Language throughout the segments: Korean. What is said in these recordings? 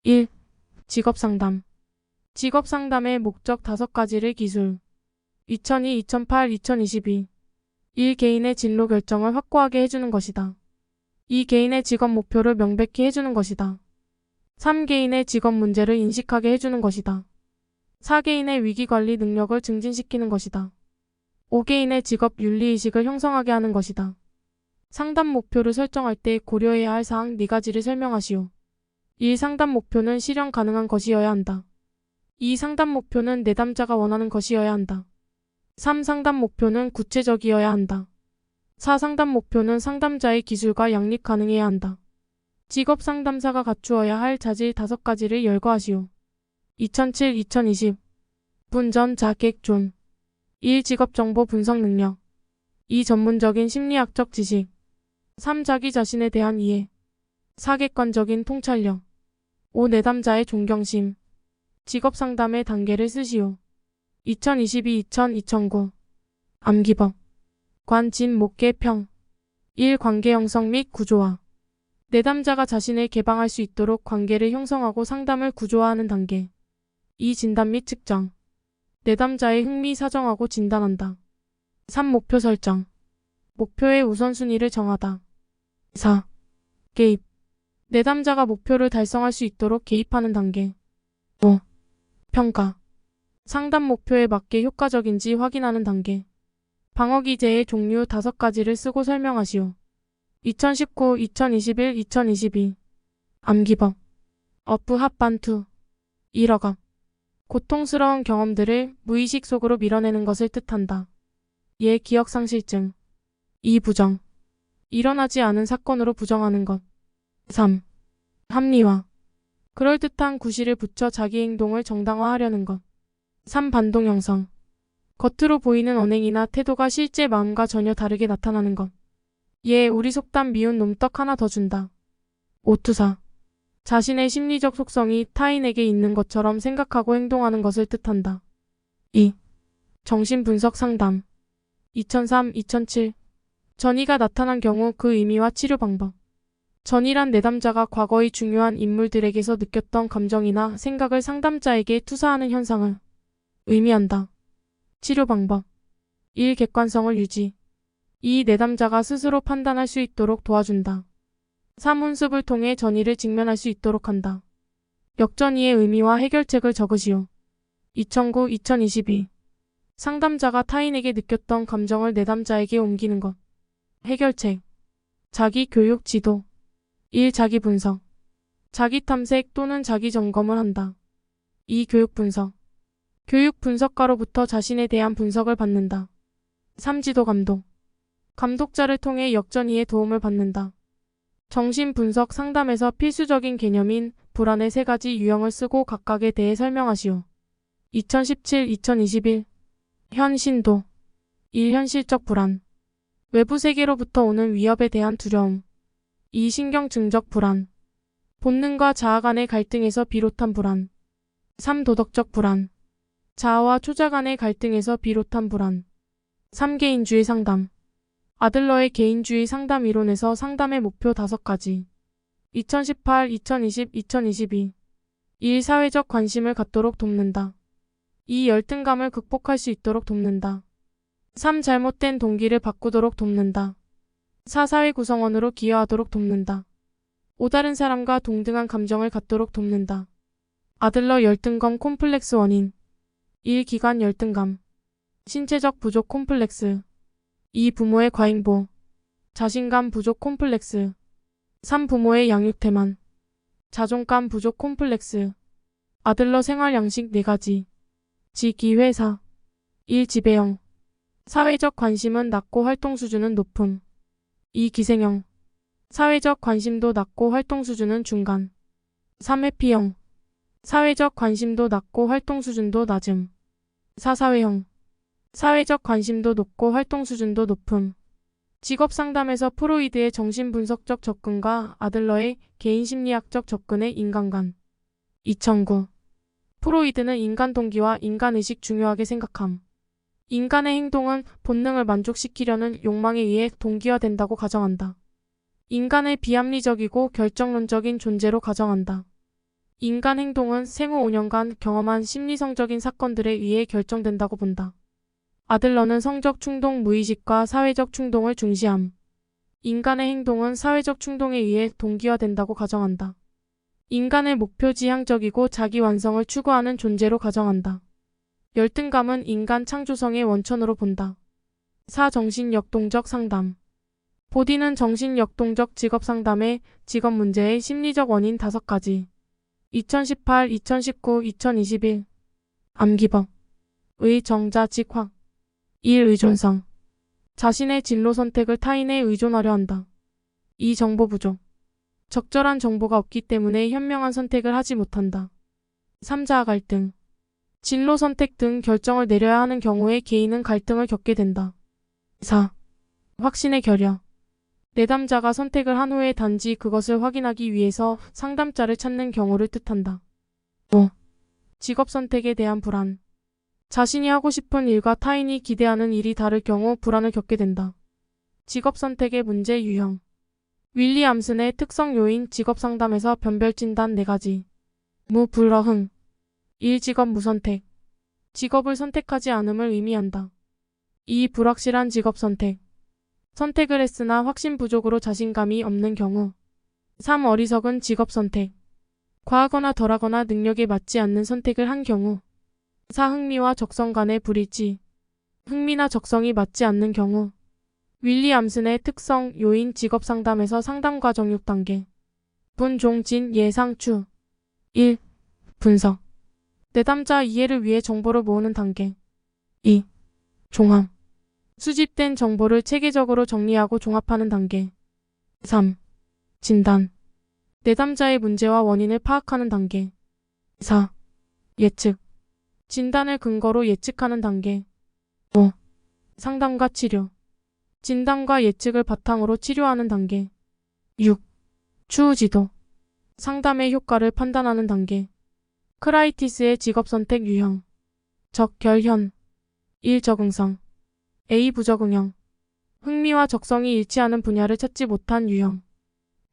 1. 직업상담. 직업상담의 목적 5가지를 기술. 2002, 2008, 2022. 1. 개인의 진로 결정을 확고하게 해주는 것이다. 2. 개인의 직업 목표를 명백히 해주는 것이다. 3. 개인의 직업 문제를 인식하게 해주는 것이다. 4. 개인의 위기관리 능력을 증진시키는 것이다. 5. 개인의 직업 윤리의식을 형성하게 하는 것이다. 상담 목표를 설정할 때 고려해야 할 사항 4가지를 설명하시오. 1. 상담 목표는 실현 가능한 것이어야 한다. 2. 상담 목표는 내담자가 원하는 것이어야 한다. 3. 상담 목표는 구체적이어야 한다. 4. 상담 목표는 상담자의 기술과 양립 가능해야 한다. 직업 상담사가 갖추어야 할 자질 5가지를 열거하시오. 2007-2020 분전 자객 존. 1. 직업정보 분석 능력. 2. 전문적인 심리학적 지식. 3. 자기 자신에 대한 이해. 4. 객관적인 통찰력. 5. 내담자의 존경심. 직업상담의 단계를 쓰시오. 2022-2009 암기법. 관, 진, 목, 개, 평. 1. 관계 형성 및 구조화. 내담자가 자신을 개방할 수 있도록 관계를 형성하고 상담을 구조화하는 단계. 2. 진단 및 측정. 내담자의 흥미 사정하고 진단한다. 3. 목표 설정. 목표의 우선순위를 정하다. 4. 개입. 내담자가 목표를 달성할 수 있도록 개입하는 단계. 5. 평가. 상담 목표에 맞게 효과적인지 확인하는 단계. 방어기제의 종류 5가지를 쓰고 설명하시오. 2019, 2021, 2022 암기법. 어프 합반투. 1억압. 고통스러운 경험들을 무의식 속으로 밀어내는 것을 뜻한다. 예, 기억상실증. 2. 부정. 일어나지 않은 사건으로 부정하는 것. 3. 합리화. 그럴듯한 구실을 붙여 자기 행동을 정당화하려는 것. 3. 반동 형성. 겉으로 보이는 언행이나 태도가 실제 마음과 전혀 다르게 나타나는 것. 예, 우리 속담 미운 놈떡 하나 더 준다. 5. 투사. 자신의 심리적 속성이 타인에게 있는 것처럼 생각하고 행동하는 것을 뜻한다. 2. 정신분석 상담. 2003-2007 전이가 나타난 경우 그 의미와 치료 방법. 전이란 내담자가 과거의 중요한 인물들에게서 느꼈던 감정이나 생각을 상담자에게 투사하는 현상을 의미한다. 치료 방법. 1. 객관성을 유지. 2. 내담자가 스스로 판단할 수 있도록 도와준다. 3. 훈습을 통해 전이를 직면할 수 있도록 한다. 역전이의 의미와 해결책을 적으시오. 2009-2022 상담자가 타인에게 느꼈던 감정을 내담자에게 옮기는 것. 해결책. 자기 교육 지도. 1. 자기 분석. 자기 탐색 또는 자기 점검을 한다. 2. 교육 분석. 교육 분석가로부터 자신에 대한 분석을 받는다. 3. 지도 감독. 감독자를 통해 역전이의 도움을 받는다. 정신분석 상담에서 필수적인 개념인 불안의 3가지 유형을 쓰고 각각에 대해 설명하시오. 2017-2021 현신도. 1. 현실적 불안. 외부 세계로부터 오는 위협에 대한 두려움. 2. 신경증적 불안. 본능과 자아 간의 갈등에서 비롯한 불안. 3. 도덕적 불안. 자아와 초자 간의 갈등에서 비롯한 불안. 3. 개인주의 상담. 아들러의 개인주의 상담 이론에서 상담의 목표 5가지. 2018, 2020, 2022 1. 사회적 관심을 갖도록 돕는다. 2. 열등감을 극복할 수 있도록 돕는다. 3. 잘못된 동기를 바꾸도록 돕는다. 4. 사회 구성원으로 기여하도록 돕는다. 5. 다른 사람과 동등한 감정을 갖도록 돕는다. 아들러 열등감 콤플렉스 원인. 1. 기관 열등감. 신체적 부족 콤플렉스. 2. 부모의 과잉보. 자신감 부족 콤플렉스. 3. 부모의 양육 태만. 자존감 부족 콤플렉스. 아들러 생활 양식 4가지. 직위 회사. 1. 지배형. 사회적 관심은 낮고 활동 수준은 높음. 2. 기생형. 사회적 관심도 낮고 활동 수준은 중간. 3. 회피형. 사회적 관심도 낮고 활동 수준도 낮음. 4. 사회형. 사회적 관심도 높고 활동 수준도 높음. 직업 상담에서 프로이드의 정신분석적 접근과 아들러의 개인심리학적 접근의 인간관. 2009 프로이드는 인간 동기와 인간의식 중요하게 생각함. 인간의 행동은 본능을 만족시키려는 욕망에 의해 동기화된다고 가정한다. 인간을 비합리적이고 결정론적인 존재로 가정한다. 인간 행동은 생후 5년간 경험한 심리성적인 사건들에 의해 결정된다고 본다. 아들러는 성적 충동 무의식과 사회적 충동을 중시함. 인간의 행동은 사회적 충동에 의해 동기화된다고 가정한다. 인간의 목표 지향적이고 자기 완성을 추구하는 존재로 가정한다. 열등감은 인간 창조성의 원천으로 본다. 4. 정신역동적 상담. 보디는 정신역동적 직업상담의 직업 문제의 심리적 원인 5가지. 2018, 2019, 2021. 암기법. 의 정자직확. 1. 의존성. 자신의 진로 선택을 타인에 의존하려 한다. 2. 정보 부족. 적절한 정보가 없기 때문에 현명한 선택을 하지 못한다. 3. 자아 갈등. 진로 선택 등 결정을 내려야 하는 경우에 개인은 갈등을 겪게 된다. 4. 확신의 결여. 내담자가 선택을 한 후에 단지 그것을 확인하기 위해서 상담자를 찾는 경우를 뜻한다. 5. 직업 선택에 대한 불안. 자신이 하고 싶은 일과 타인이 기대하는 일이 다를 경우 불안을 겪게 된다. 직업 선택의 문제 유형. 윌리 암슨의 특성 요인 직업 상담에서 변별 진단 4가지. 무불허흥. 1. 직업 무선택. 직업을 선택하지 않음을 의미한다. 2. 불확실한 직업 선택. 선택을 했으나 확신 부족으로 자신감이 없는 경우. 3. 어리석은 직업 선택. 과하거나 덜하거나 능력에 맞지 않는 선택을 한 경우. 4. 흥미와 적성 간의 불일치. 흥미나 적성이 맞지 않는 경우. 윌리 암슨의 특성 요인 직업 상담에서 상담 과정 6단계. 분종진 예상추. 1. 분석. 내담자 이해를 위해 정보를 모으는 단계. 2. 종합. 수집된 정보를 체계적으로 정리하고 종합하는 단계. 3. 진단. 내담자의 문제와 원인을 파악하는 단계. 4. 예측. 진단을 근거로 예측하는 단계. 5. 상담과 치료. 진단과 예측을 바탕으로 치료하는 단계. 6. 추후 지도. 상담의 효과를 판단하는 단계. 크라이티스의 직업선택 유형. 적결현. 1. 적응성. A. 부적응형. 흥미와 적성이 일치하는 분야를 찾지 못한 유형.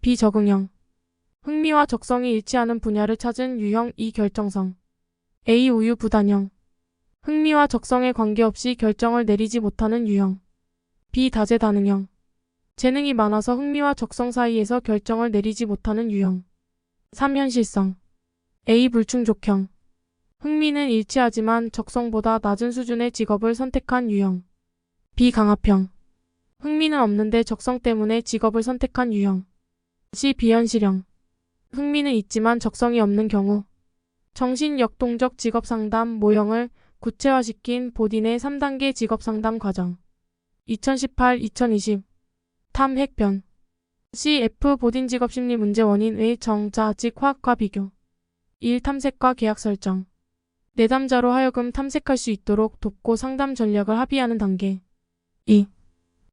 비적응형. 흥미와 적성이 일치하는 분야를 찾은 유형. 2. 결정성. A. 우유부단형. 흥미와 적성에 관계없이 결정을 내리지 못하는 유형. B. 다재다능형. 재능이 많아서 흥미와 적성 사이에서 결정을 내리지 못하는 유형. 3. 현실성. A. 불충족형. 흥미는 일치하지만 적성보다 낮은 수준의 직업을 선택한 유형. B. 강압형. 흥미는 없는데 적성 때문에 직업을 선택한 유형. C. 비현실형. 흥미는 있지만 적성이 없는 경우. 정신역동적 직업상담 모형을 구체화시킨 보딘의 3단계 직업상담 과정. 2018-2020 탐 핵변. CF 보딘 직업심리 문제 원인의 정자직화과 비교. 1. 탐색과 계약 설정. 내담자로 하여금 탐색할 수 있도록 돕고 상담 전략을 합의하는 단계. 2.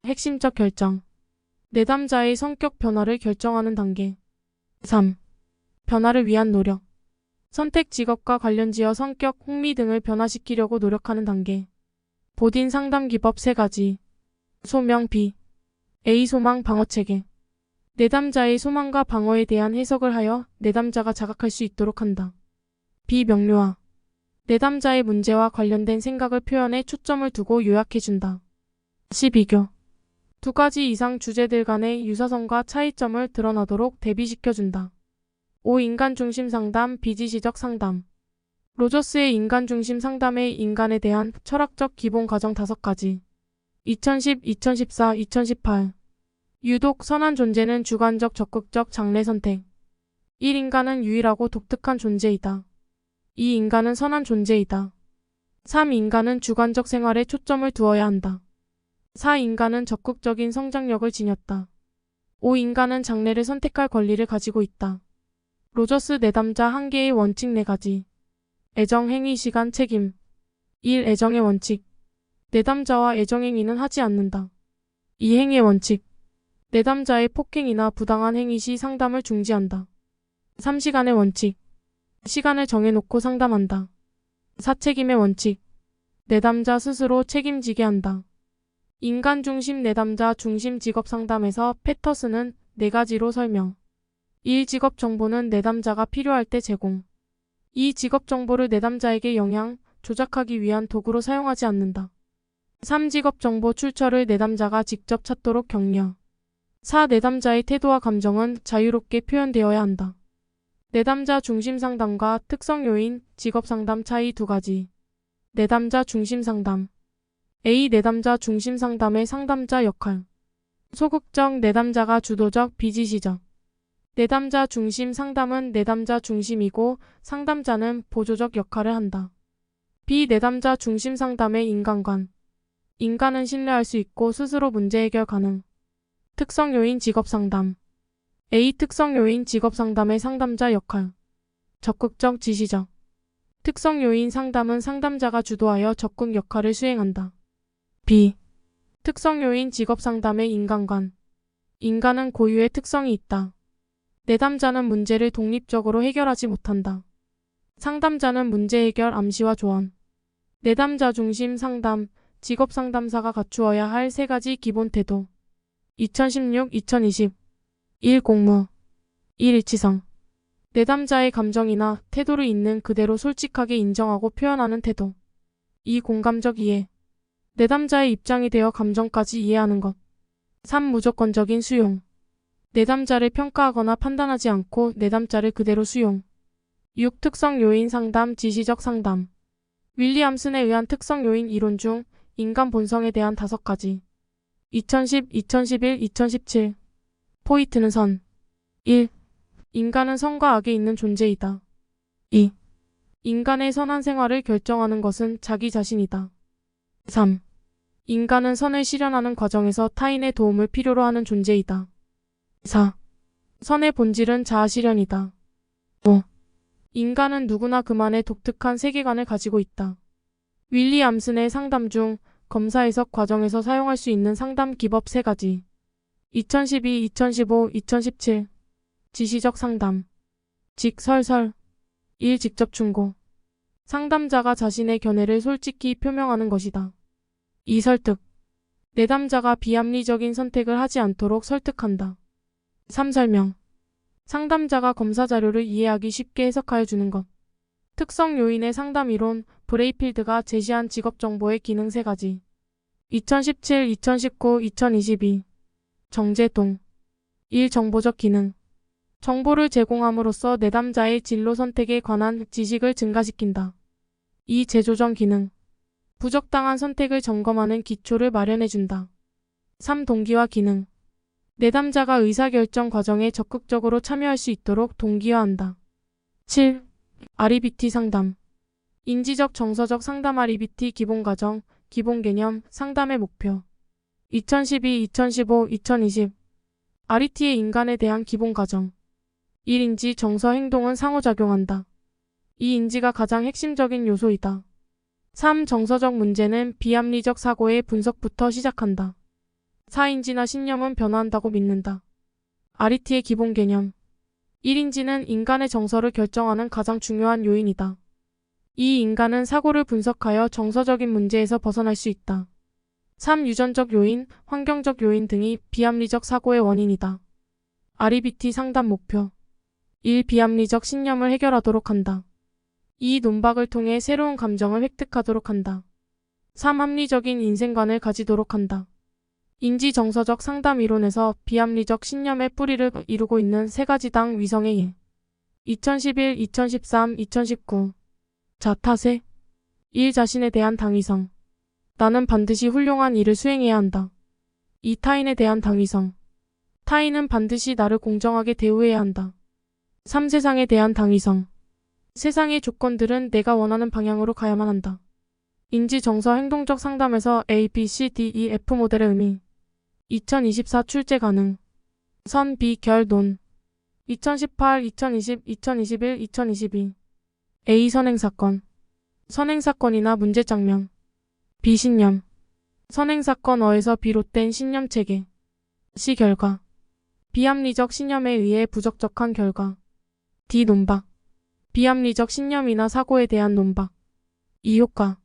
핵심적 결정. 내담자의 성격 변화를 결정하는 단계. 3. 변화를 위한 노력. 선택 직업과 관련지어 성격, 흥미 등을 변화시키려고 노력하는 단계. 보딘 상담 기법 3가지. 소명 B. A. 소망 방어 체계. 내담자의 소망과 방어에 대한 해석을 하여 내담자가 자각할 수 있도록 한다. B. 명료화. 내담자의 문제와 관련된 생각을 표현해 초점을 두고 요약해준다. C. 비교. 2가지 이상 주제들 간의 유사성과 차이점을 드러나도록 대비시켜준다. 5. 인간중심 상담, 비지시적 상담. 로저스의 인간중심 상담의 인간에 대한 철학적 기본 가정 5가지. 2010, 2014, 2018. 유독 선한 존재는 주관적 적극적 장래 선택. 1. 인간은 유일하고 독특한 존재이다. 2. 인간은 선한 존재이다. 3. 인간은 주관적 생활에 초점을 두어야 한다. 4. 인간은 적극적인 성장력을 지녔다. 5. 인간은 장래를 선택할 권리를 가지고 있다. 로저스 내담자 한계의 원칙 4가지. 애정, 행위, 시간, 책임. 1. 애정의 원칙. 내담자와 애정행위는 하지 않는다. 2. 행위의 원칙. 내담자의 폭행이나 부당한 행위 시 상담을 중지한다. 3. 시간의 원칙. 시간을 정해놓고 상담한다. 4. 책임의 원칙. 내담자 스스로 책임지게 한다. 인간 중심 내담자 중심 직업 상담에서 패터슨은 4가지로 설명. 1. 직업 정보는 내담자가 필요할 때 제공. 이 직업 정보를 내담자에게 영향, 조작하기 위한 도구로 사용하지 않는다. 3. 직업 정보 출처를 내담자가 직접 찾도록 격려. 4. 내담자의 태도와 감정은 자유롭게 표현되어야 한다. 내담자 중심 상담과 특성 요인, 직업 상담 차이 2가지. 내담자 중심 상담. A. 내담자 중심 상담의 상담자 역할. 소극적 내담자가 주도적, 비지시적. 내담자 중심 상담은 내담자 중심이고 상담자는 보조적 역할을 한다. B. 내담자 중심 상담의 인간관. 인간은 신뢰할 수 있고 스스로 문제 해결 가능. 특성 요인 직업 상담. A. 특성 요인 직업 상담의 상담자 역할. 적극적, 지시적. 특성 요인 상담은 상담자가 주도하여 적극 역할을 수행한다. B. 특성 요인 직업 상담의 인간관. 인간은 고유의 특성이 있다. 내담자는 문제를 독립적으로 해결하지 못한다. 상담자는 문제 해결 암시와 조언. 내담자 중심 상담, 직업 상담사가 갖추어야 할 3가지 기본 태도. 2016-2020 1. 공무 1. 일치성. 내담자의 감정이나 태도를 있는 그대로 솔직하게 인정하고 표현하는 태도. 2. 공감적 이해. 내담자의 입장이 되어 감정까지 이해하는 것. 3. 무조건적인 수용. 내담자를 평가하거나 판단하지 않고 내담자를 그대로 수용. 6. 특성 요인 상담, 지시적 상담. 윌리엄슨에 의한 특성 요인 이론 중 인간 본성에 대한 5가지. 2010, 2011, 2017. 포이트는 선. 1. 인간은 선과 악에 있는 존재이다. 2. 인간의 선한 생활을 결정하는 것은 자기 자신이다. 3. 인간은 선을 실현하는 과정에서 타인의 도움을 필요로 하는 존재이다. 4. 선의 본질은 자아 실현이다. 5. 인간은 누구나 그만의 독특한 세계관을 가지고 있다. 윌리엄슨의 상담 중 검사 해석 과정에서 사용할 수 있는 상담 기법 3가지. 2012, 2015, 2017. 지시적 상담. 직설설. 1. 직접 충고. 상담자가 자신의 견해를 솔직히 표명하는 것이다. 2. 설득. 내담자가 비합리적인 선택을 하지 않도록 설득한다. 3. 설명. 상담자가 검사 자료를 이해하기 쉽게 해석하여 주는 것. 특성 요인의 상담 이론, 브레이필드가 제시한 직업 정보의 기능 3가지. 2017, 2019, 2022. 정제동. 1. 정보적 기능. 정보를 제공함으로써 내담자의 진로 선택에 관한 지식을 증가시킨다. 2. 재조정 기능. 부적당한 선택을 점검하는 기초를 마련해준다. 3. 동기화 기능. 내담자가 의사결정 과정에 적극적으로 참여할 수 있도록 동기화한다. 7. REBT 상담. 인지적 정서적 상담 REBT 기본 과정, 기본 개념, 상담의 목표. 2012, 2015, 2020. RET의 인간에 대한 기본 과정. 1. 인지, 정서, 행동은 상호작용한다. 이 인지가 가장 핵심적인 요소이다. 3. 정서적 문제는 비합리적 사고의 분석부터 시작한다. 4. 인지나 신념은 변화한다고 믿는다. RET의 기본 개념. 1인지는 인간의 정서를 결정하는 가장 중요한 요인이다. 이 인간은 사고를 분석하여 정서적인 문제에서 벗어날 수 있다. 3. 유전적 요인, 환경적 요인 등이 비합리적 사고의 원인이다. REBT 상담 목표. 1. 비합리적 신념을 해결하도록 한다. 2. 논박을 통해 새로운 감정을 획득하도록 한다. 3. 합리적인 인생관을 가지도록 한다. 인지정서적 상담 이론에서 비합리적 신념의 뿌리를 이루고 있는 3가지 위성의 예. 2011, 2013, 2019. 자타세. 1. 자신에 대한 당위성. 나는 반드시 훌륭한 일을 수행해야 한다. 2. 타인에 대한 당위성. 타인은 반드시 나를 공정하게 대우해야 한다. 3. 세상에 대한 당위성. 세상의 조건들은 내가 원하는 방향으로 가야만 한다. 인지정서 행동적 상담에서 A, B, C, D, E, F 모델의 의미. 2024 출제 가능. 선, 비, 결, 논. 2018, 2020, 2021, 2022. A. 선행사건. 선행사건이나 문제장면. B. 신념. 선행사건어에서 비롯된 신념체계. C. 결과. 비합리적 신념에 의해 부적절한 결과. D. 논박. 비합리적 신념이나 사고에 대한 논박. E. 효과.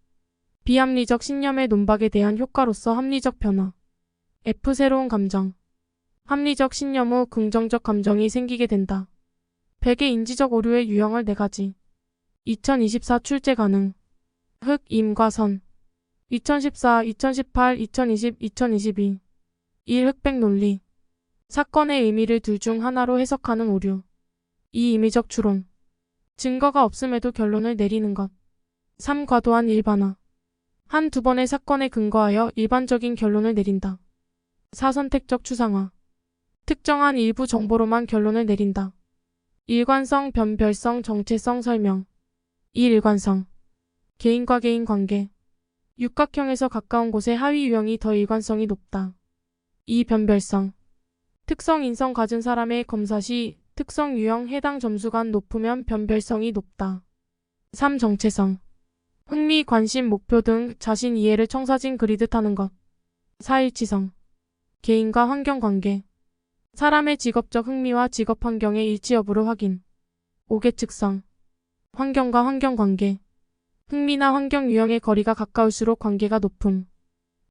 비합리적 신념의 논박에 대한 효과로서 합리적 변화. F. 새로운 감정. 합리적 신념 후 긍정적 감정이 생기게 된다. 100의 인지적 오류의 유형을 4가지. 2024 출제 가능. 흑, 임과 선. 2014, 2018, 2020, 2022. 1. 흑백 논리. 사건의 의미를 둘 중 하나로 해석하는 오류. 2. 임의적 추론. 증거가 없음에도 결론을 내리는 것. 3. 과도한 일반화. 한두 번의 사건에 근거하여 일반적인 결론을 내린다. 4. 선택적 추상화. 특정한 일부 정보로만 결론을 내린다. 일관성, 변별성, 정체성 설명. 2. 일관성. 개인과 개인 관계. 육각형에서 가까운 곳의 하위 유형이 더 일관성이 높다. 2. 변별성. 특성 인성 가진 사람의 검사 시 특성 유형 해당 점수가 높으면 변별성이 높다. 3. 정체성. 흥미, 관심, 목표 등 자신 이해를 청사진 그리듯 하는 것. 4. 일치성. 개인과 환경 관계. 사람의 직업적 흥미와 직업 환경의 일치 여부를 확인. 5. 계측성. 환경과 환경 관계. 흥미나 환경 유형의 거리가 가까울수록 관계가 높음.